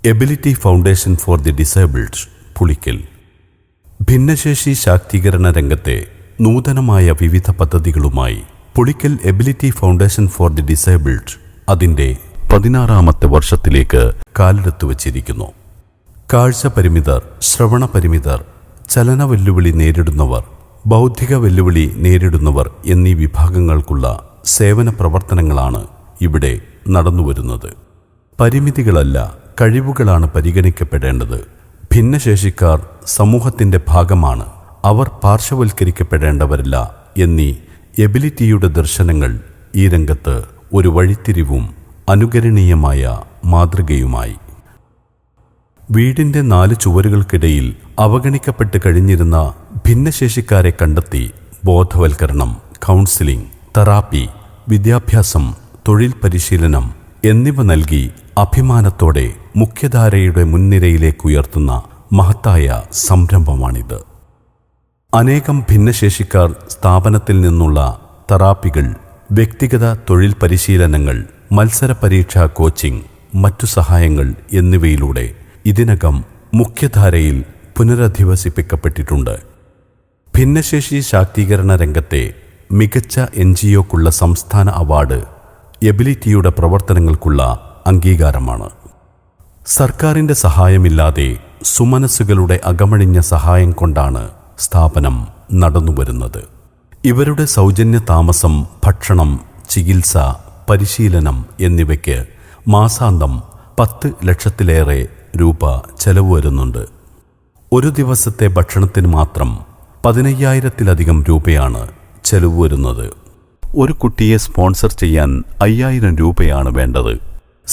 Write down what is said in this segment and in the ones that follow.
Ability foundation for the disabled Pulikkal. ഭിന്നശേഷി ശാക്തീകരണ രംഗത്തെ നൂതനമായ വിവിധ പദ്ധതികളുമായി Pulikkal ability foundation for the disabled അതിൻ്റെ 16ാമത്തെ വർഷത്തിലേക്ക് കാലെടുത്തു വച്ചിരിക്കുന്നു. കാഴ്ച പരിമിതർ, ശ്രവണ പരിമിതർ, ചലന വെല്ലുവിളി നേരിടുന്നവർ, ബൗദ്ധിക വെല്ലുവിളി നേരിടുന്നവർ എന്നീ വിഭാഗങ്ങൾക്കുള്ള സേവന പ്രവർത്തനങ്ങളാണ് ഇവിടെ നടന്നുവരുന്നത്. പരിമിതികളല്ല, കഴിവുകളാണ് പരിഗണിക്കപ്പെടേണ്ടത്. ഭിന്നശേഷിക്കാർ സമൂഹത്തിൻ്റെ ഭാഗമാണ്, അവർ പാർശ്വവൽക്കരിക്കപ്പെടേണ്ടവരല്ല എന്നീ എബിലിറ്റിയുടെ ദർശനങ്ങൾ ഈ രംഗത്ത് ഒരു വഴിത്തിരിവും അനുകരണീയമായ മാതൃകയുമായി. വീടിൻ്റെ 4 ചുവരുകൾക്കിടയിൽ അവഗണിക്കപ്പെട്ട് കഴിഞ്ഞിരുന്ന ഭിന്നശേഷിക്കാരെ കണ്ടെത്തി ബോധവൽക്കരണം, കൗൺസിലിംഗ്, തെറാപ്പി, വിദ്യാഭ്യാസം, തൊഴിൽ പരിശീലനം എന്നിവ നൽകി അഭിമാനത്തോടെ മുഖ്യധാരയുടെ മുൻനിരയിലേക്കുയർത്തുന്ന മഹത്തായ സംരംഭമാണിത്. അനേകം ഭിന്നശേഷിക്കാർ സ്ഥാപനത്തിൽ നിന്നുള്ള തെറാപ്പികൾ, വ്യക്തിഗത തൊഴിൽ പരിശീലനങ്ങൾ, മത്സര പരീക്ഷാ കോച്ചിംഗ്, മറ്റു സഹായങ്ങൾ എന്നിവയിലൂടെ ഇതിനകം മുഖ്യധാരയിൽ പുനരധിവസിപ്പിക്കപ്പെട്ടിട്ടുണ്ട്. ഭിന്നശേഷി ശാക്തീകരണ രംഗത്തെ മികച്ച NGOക്കുള്ള സംസ്ഥാന അവാർഡ് എബിലിറ്റിയുടെ പ്രവർത്തനങ്ങൾക്കുള്ള അംഗീകാരമാണ്. സർക്കാരിൻ്റെ സഹായമില്ലാതെ സുമനസ്സുകളുടെ അകമഴിഞ്ഞ സഹായം കൊണ്ടാണ് സ്ഥാപനം നടന്നുവരുന്നത്. ഇവരുടെ സൗജന്യ താമസം, ഭക്ഷണം, ചികിത്സ, പരിശീലനം എന്നിവയ്ക്ക് മാസാന്തം 10 ലക്ഷത്തിലേറെ രൂപ ചെലവ് വരുന്നുണ്ട്. ഒരു ദിവസത്തെ ഭക്ഷണത്തിന് മാത്രം 15,000-ലധികം രൂപയാണ് ചെലവ് വരുന്നത്. ഒരു കുട്ടിയെ സ്പോൺസർ ചെയ്യാൻ 5,000 രൂപയാണ് വേണ്ടത്.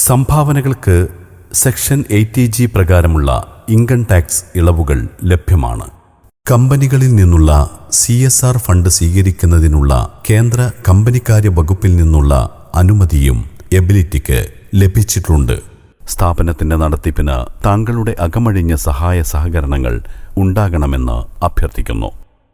സംഭാവനകൾക്ക് സെക്ഷൻ 80G പ്രകാരമുള്ള ഇൻകം ടാക്സ് ഇളവുകൾ ലഭ്യമാണ്. കമ്പനികളിൽ നിന്നുള്ള CSR ഫണ്ട് സ്വീകരിക്കുന്നതിനുള്ള കേന്ദ്ര കമ്പനിക്കാര്യ വകുപ്പിൽ നിന്നുള്ള അനുമതിയും എബിലിറ്റിക്ക് ലഭിച്ചിട്ടുണ്ട്. സ്ഥാപനത്തിൻ്റെ നടത്തിപ്പിന് താങ്കളുടെ അകമഴിഞ്ഞ സഹായ സഹകരണങ്ങൾ ഉണ്ടാകണമെന്ന് അഭ്യർത്ഥിക്കുന്നു.